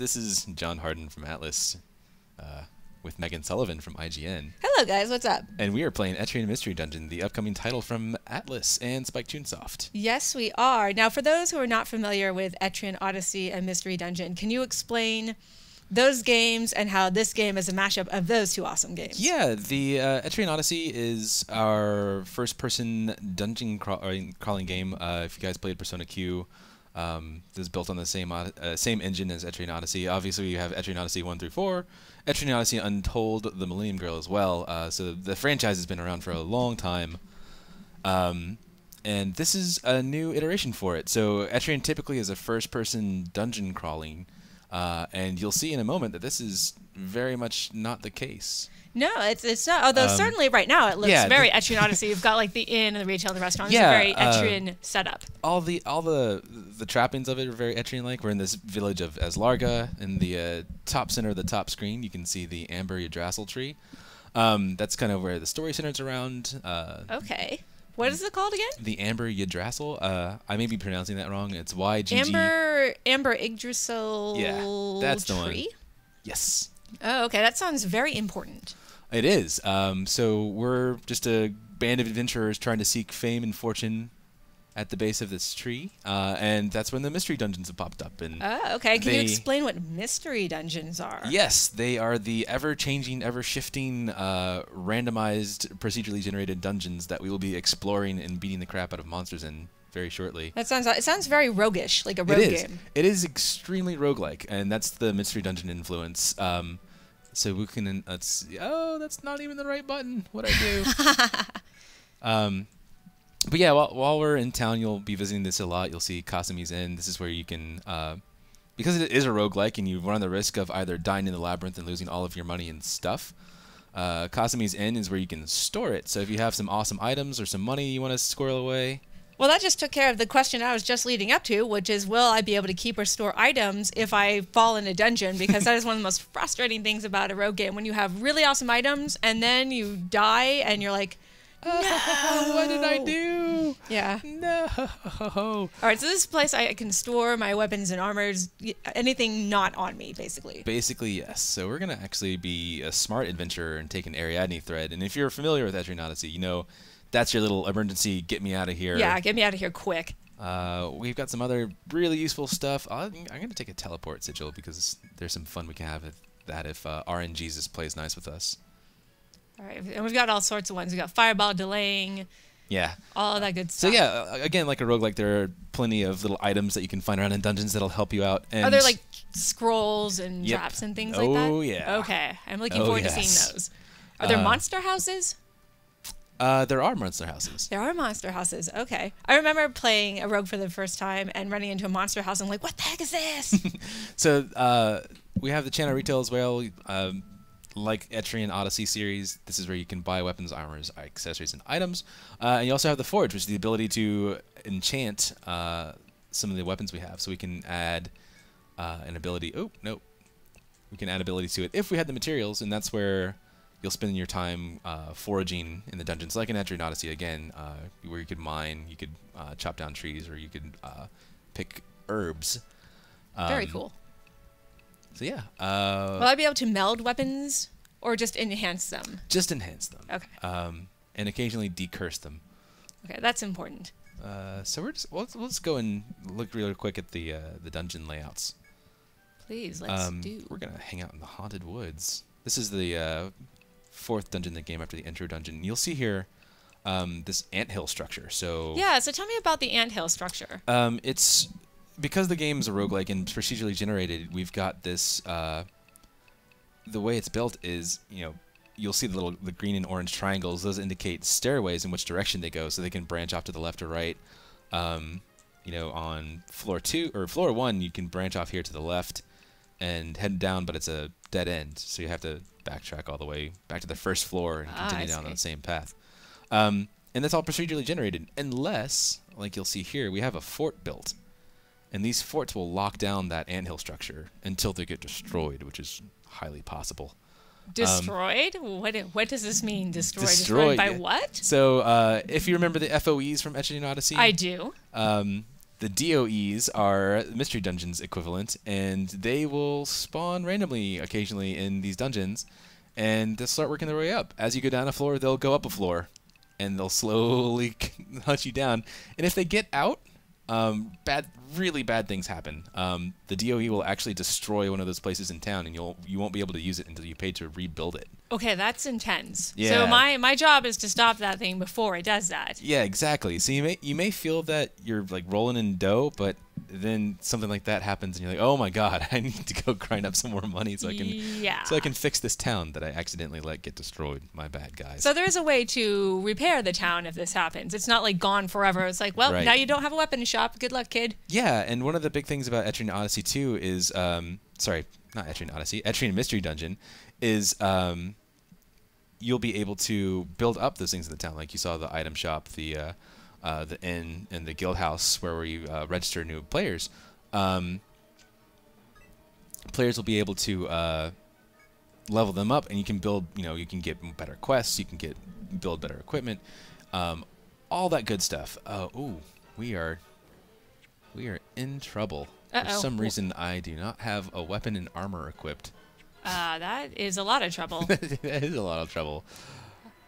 This is John Harden from Atlas with Megan Sullivan from IGN. Hello, guys. What's up? And we are playing Etrian Mystery Dungeon, the upcoming title from Atlas and Spike Chunsoft. Yes, we are. Now, for those who are not familiar with Etrian Odyssey and Mystery Dungeon, can you explain those games and how this game is a mashup of those two awesome games? Yeah, the Etrian Odyssey is our first-person dungeon crawling game. If you guys played Persona Q, this is built on the same engine as Etrian Odyssey. Obviously, you have Etrian Odyssey 1 through 4, Etrian Odyssey Untold, the Millennium Girl as well. So the franchise has been around for a long time. And this is a new iteration for it. So Etrian typically is a first-person dungeon crawling, and you'll see in a moment that this is very much not the case. No, it's not. Although certainly right now it looks very Etrian Odyssey. You've got like the inn and the retail and the restaurant. Yeah, it's a very Etrian setup. All the trappings of it are very Etrian-like. We're in this village of Aslarga. In the top center of the top screen, you can see the Amber Yggdrasil tree. That's kind of where the story centers around. Okay. What is it called again? The Amber Yggdrasil. I may be pronouncing that wrong. It's YGG. Amber Yggdrasil. Yeah, that's the tree? one. Yes. Oh, okay. That sounds very important. It is. So we're just a band of adventurers trying to seek fame and fortune at the base of this tree, and that's when the mystery dungeons have popped up. And okay. Can you explain what mystery dungeons are? Yes, they are the ever-changing, ever-shifting, randomized, procedurally generated dungeons that we will be exploring and beating the crap out of monsters in very shortly. It sounds very roguish, like a rogue game. It is extremely roguelike, and that's the mystery dungeon influence. So we can that's not even the right button. What'd I do? But yeah, while we're in town, you'll be visiting this a lot. You'll see Kasumi's Inn. This is where you can, because it is a roguelike and you run the risk of either dying in the labyrinth and losing all of your money and stuff. Kasumi's Inn is where you can store it. So if you have some awesome items or some money you want to squirrel away. Well, that just took care of the question I was just leading up to, which is, will I be able to keep or store items if I fall in a dungeon? Because that is one of the most frustrating things about a rogue game, when you have really awesome items and then you die and you're like, no! What did I do? Yeah. No. All right, so this is a place I can store my weapons and armors, anything not on me, basically. Basically, yes. So we're going to actually be a smart adventurer and take an Ariadne thread. And if you're familiar with Etrian Odyssey, you know that's your little emergency, get me out of here. Yeah, get me out of here quick. We've got some other really useful stuff. I'm going to take a teleport sigil because there's some fun we can have with that if RNGesus plays nice with us. All right, and we've got all sorts of ones. We've got fireball delaying. Yeah. All of that good stuff. So yeah, again, like a roguelike, there are plenty of little items that you can find around in dungeons that'll help you out. And are there like scrolls and traps and things like that? Oh, yeah. Okay, I'm looking forward to seeing those. Are there monster houses? There are monster houses. There are monster houses. Okay. I remember playing a rogue for the first time and running into a monster house and like, what the heck is this? So we have the channel retail as well. Like Etrian Odyssey series, this is where you can buy weapons, armors, accessories, and items. And you also have the Forge, which is the ability to enchant some of the weapons we have. So we can add an ability. Oh, no. We can add abilities to it if we had the materials, and that's where you'll spend your time foraging in the dungeons, like in Etrian Odyssey again, where you could mine, you could chop down trees, or you could pick herbs. Very cool. So yeah. Will I be able to meld weapons or just enhance them? Just enhance them. Okay. And occasionally decurse them. Okay, that's important. So let's go and look really quick at the dungeon layouts. Please, let's do. We're gonna hang out in the haunted woods. This is the fourth dungeon in the game after the intro dungeon. You'll see here this anthill structure. So yeah. So tell me about the anthill structure. It's because the game's a roguelike and procedurally generated, we've got this, the way it's built is, you'll see the green and orange triangles. Those indicate stairways in which direction they go, so they can branch off to the left or right. On floor 2 or floor 1, you can branch off here to the left and head down, but it's a dead end, so you have to backtrack all the way back to the first floor and continue down on the same path. And that's all procedurally generated, unless, like you'll see here, we have a fort built. And these forts will lock down that anthill structure until they get destroyed, which is highly possible. Destroyed? What does this mean? Destroyed? Destroyed by what? So if you remember the FOEs from Etrian Odyssey, I do. The DOEs are Mystery Dungeons equivalent, and they will spawn randomly occasionally in these dungeons, and they'll start working their way up. As you go down a floor, they'll go up a floor, and they'll slowly hunt you down. And if they get out, really bad things happen. The DOE will actually destroy one of those places in town, and you won't be able to use it until you pay to rebuild it. Okay, that's intense. Yeah. So my job is to stop that thing before it does that. Yeah, exactly. So you may feel that you're like rolling in dough, but then something like that happens, and you're like, oh my god, I need to go grind up some more money so I can fix this town that I accidentally let get destroyed. My bad, guys. So there is a way to repair the town if this happens. It's not like gone forever. It's like, well, now you don't have a weapon shop. Good luck, kid. Yeah, and one of the big things about Etrian Odyssey 2 is, sorry, not Etrian Odyssey, Etrian Mystery Dungeon is you'll be able to build up those things in the town. Like you saw the item shop, the inn, and the guild house where we register new players. Players will be able to level them up, and you can build, you can get better quests, you can build better equipment, all that good stuff. Ooh, we are in trouble. For some reason, I do not have a weapon and armor equipped. That is a lot of trouble. That is a lot of trouble.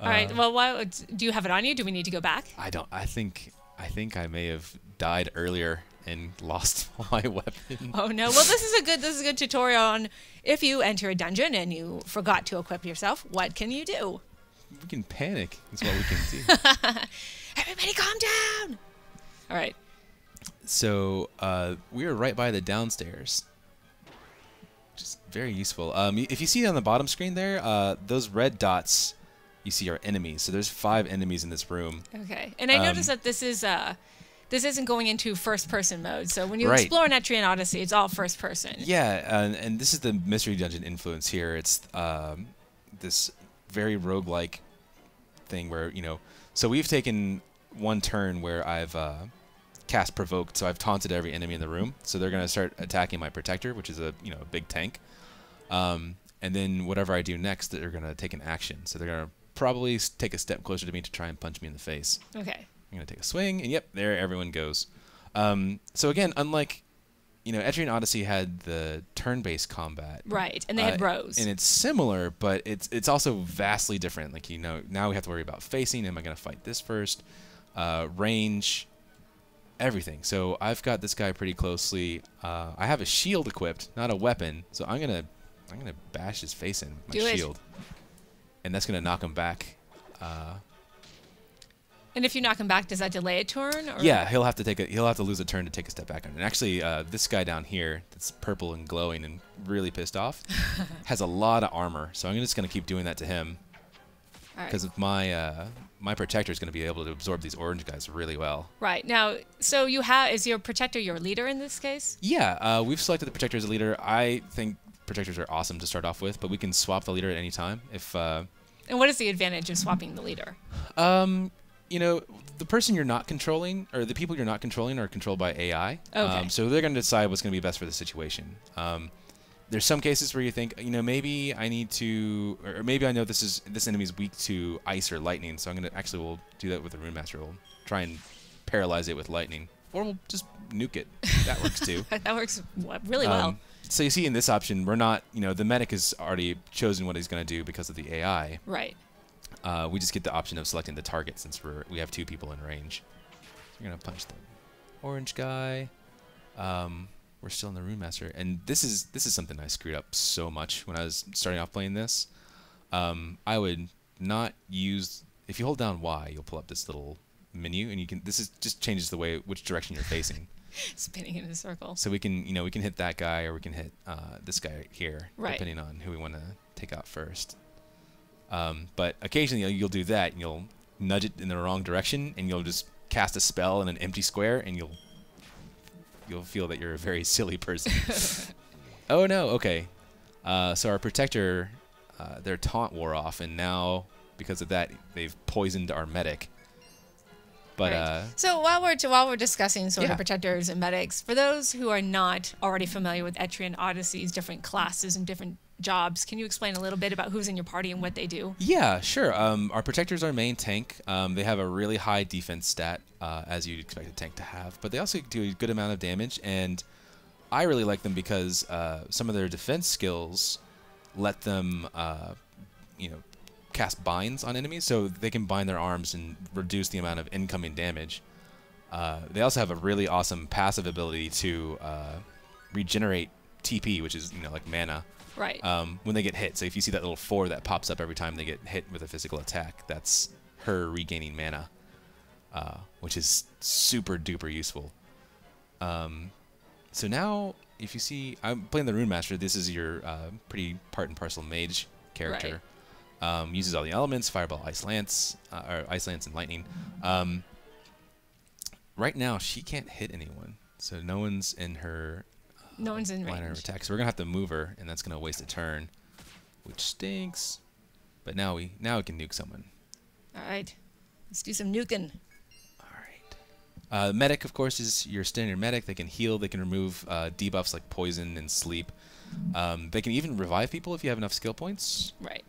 All right. Well, do you have it on you? Do we need to go back? I don't. I think I may have died earlier and lost my weapon. Oh no. Well, this is a good tutorial on if you enter a dungeon and you forgot to equip yourself, what can you do? We can panic. That's what we can do. Everybody calm down. All right. So we are right by the downstairs. Just very useful. If you see on the bottom screen there, those red dots you see are enemies. So there's 5 enemies in this room. Okay. And I noticed that this isn't going into first-person mode. So when you explore an Etrian Odyssey, it's all first-person. Yeah, and this is the Mystery Dungeon influence here. It's this very roguelike thing where, so we've taken one turn where I've cast Provoked, so I've taunted every enemy in the room. So they're going to start attacking my Protector, which is a big tank. And then whatever I do next, they're going to take an action. So they're going to probably take a step closer to me to try and punch me in the face. Okay. I'm going to take a swing, and yep, there everyone goes. So again, unlike, Etrian Odyssey had the turn-based combat. Right, and they had rows. And it's similar, but it's also vastly different. Like, now we have to worry about facing. Am I going to fight this first? Range, everything. So I've got this guy pretty closely. I have a shield equipped, not a weapon. So I'm gonna bash his face in with my shield, and that's gonna knock him back. And if you knock him back, does that delay a turn? Or? Yeah, he'll have to lose a turn to take a step back. And actually, this guy down here that's purple and glowing and really pissed off has a lot of armor. So I'm just gonna keep doing that to him. Because my Protector is going to be able to absorb these orange guys really well. Right. Now, so is your Protector your leader in this case? Yeah, we've selected the Protector as a leader. I think Protectors are awesome to start off with, but we can swap the leader at any time. And what is the advantage of swapping the leader? The person you're not controlling, or the people you're not controlling, are controlled by AI. Okay. So they're going to decide what's going to be best for the situation. There's some cases where you think, maybe I need to, or maybe I know this enemy is weak to ice or lightning, so we'll do that with the Rune Master. We'll try and paralyze it with lightning, or we'll just nuke it. That works too. That works really well. So you see in this option, we're not, the medic has already chosen what he's going to do because of the AI. Right. We just get the option of selecting the target since we have 2 people in range. So you're going to punch the orange guy. We're still in the Rune Master, and this is something I screwed up so much when I was starting off playing this. I would not use, if you hold down Y, you'll pull up this little menu, and just changes the way which direction you're facing. Spinning in a circle. So we can hit that guy, or we can hit this guy right here, depending on who we want to take out first. But occasionally you'll do that, and you'll nudge it in the wrong direction, and you'll just cast a spell in an empty square, and you'll feel that you're a very silly person. Oh no, okay. So our Protector, their taunt wore off, and now, because of that, they've poisoned our medic. But so while we're discussing sort of Protectors and medics, for those who are not already familiar with Etrian Odyssey's different classes and different jobs. Can you explain a little bit about who's in your party and what they do? Yeah, sure. Our protector's our main tank. They have a really high defense stat, as you'd expect a tank to have, but they also do a good amount of damage, and I really like them because some of their defense skills let them, cast binds on enemies, so they can bind their arms and reduce the amount of incoming damage. They also have a really awesome passive ability to regenerate TP, which is like mana. Right. When they get hit. So if you see that little 4 that pops up every time they get hit with a physical attack, that's her regaining mana, which is super duper useful. So now, if you see, I'm playing the Rune Master. This is your pretty part and parcel mage character. Right. Uses all the elements: Fireball, Ice Lance, or Ice Lance and Lightning. Right now, she can't hit anyone, so no one's in her. No one's in line range. of attack. So we're gonna have to move her, and that's gonna waste a turn, which stinks. But now we can nuke someone. All right, let's do some nuking. All right. Medic, of course, is your standard medic. They can heal. They can remove debuffs like poison and sleep. They can even revive people if you have enough skill points. Right.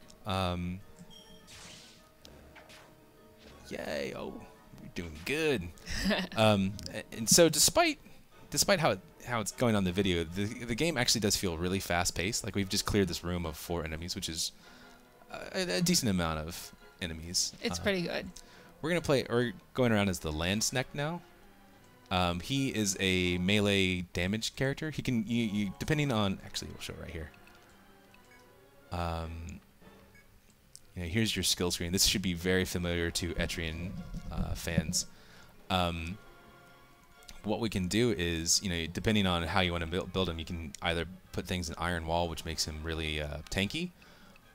Yay! Oh, you're doing good. And so despite how it's going on the video, the game actually does feel really fast-paced. Like we've just cleared this room of 4 enemies, which is a decent amount of enemies. It's pretty good. We're going around as the Landsneck now. He is a melee damage character. He can, depending on, actually we'll show it right here. Here's your skill screen. This should be very familiar to Etrian fans. What we can do is, depending on how you want to build him, you can either put things in Iron Wall, which makes him really tanky,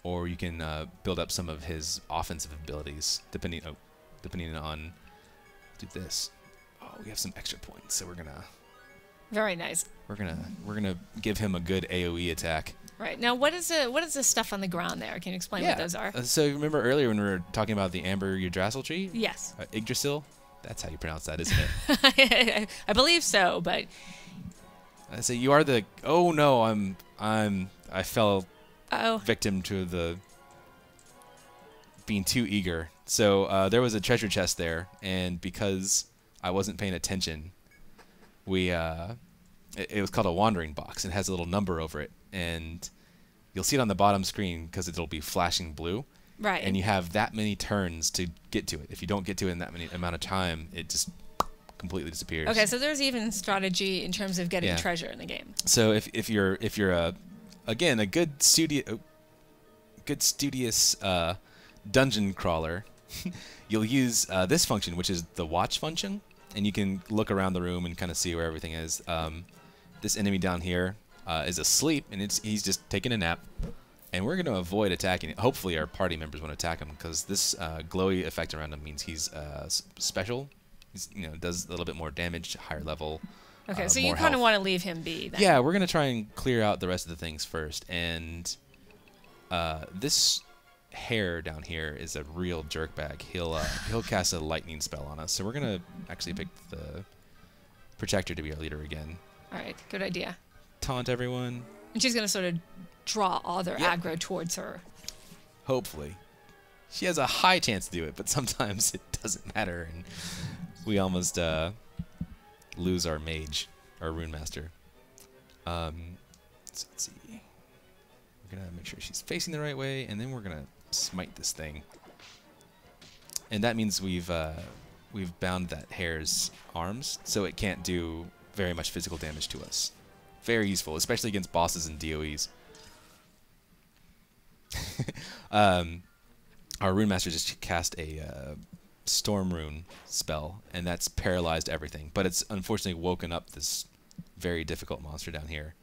or you can build up some of his offensive abilities, depending on. Do this. Oh, we have some extra points, so we're gonna. Very nice. We're gonna give him a good AOE attack. Right. Now, what is the stuff on the ground there? Can you explain what those are? So remember earlier when we were talking about the Amber Yggdrasil tree? Yes. Yggdrasil. That's how you pronounce that, isn't it? I believe so, but. So you are the. Oh no, I fell victim to the being too eager. So there was a treasure chest there, and because I wasn't paying attention, it was called a wandering box. It has a little number over it, and you'll see it on the bottom screen because it'll be flashing blue. Right. And you have that many turns to get to it. If you don't get to it in that many amount of time, it just completely disappears. Okay, so there's even strategy in terms of getting treasure in the game. So if you're a good studious dungeon crawler, you'll use this function, which is the watch function, and you can look around the room and kind of see where everything is. This enemy down here is asleep, and he's just taking a nap. And we're going to avoid attacking it. Hopefully our party members won't attack him, because this glowy effect around him means he's special. He's, does a little bit more damage, higher level. Okay, so you kind of want to leave him be then. Yeah, we're going to try and clear out the rest of the things first. And this hare down here is a real jerkbag. He'll cast a lightning spell on us. So we're going to actually pick the protector to be our leader again. All right, good idea. Taunt everyone. And she's going to sort of draw all their aggro towards her. Hopefully. She has a high chance to do it, but sometimes it doesn't matter, and we almost lose our mage, our Rune Master. So let's see. We're going to make sure she's facing the right way, and then we're going to smite this thing. And that means we've bound that hare's arms, so it can't do very much physical damage to us. Very useful, especially against bosses and DOEs. Our Rune Master just cast a Storm Rune spell, and that's paralyzed everything. But it's unfortunately woken up this very difficult monster down here.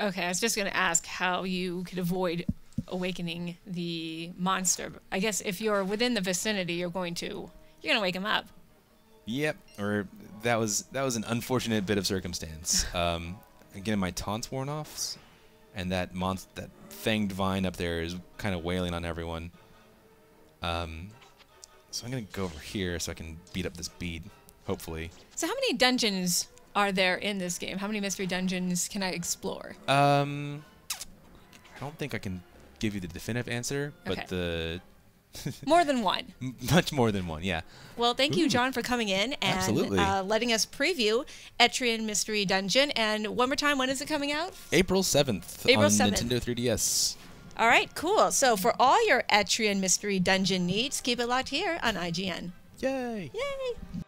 Okay, I was just going to ask how you could avoid awakening the monster. I guess if you're within the vicinity, you're going to wake him up. Yep, or that was an unfortunate bit of circumstance. Again, my taunt's worn off, and that fanged vine up there is kind of wailing on everyone. So I'm gonna go over here so I can beat up this bead, hopefully. So how many dungeons are there in this game? How many mystery dungeons can I explore? I don't think I can give you the definitive answer, but more than one. Much more than one, yeah. Well, thank you, John, for coming in and letting us preview Etrian Mystery Dungeon. And one more time, when is it coming out? April 7th on Nintendo 3DS. All right, cool. So for all your Etrian Mystery Dungeon needs, keep it locked here on IGN. Yay! Yay!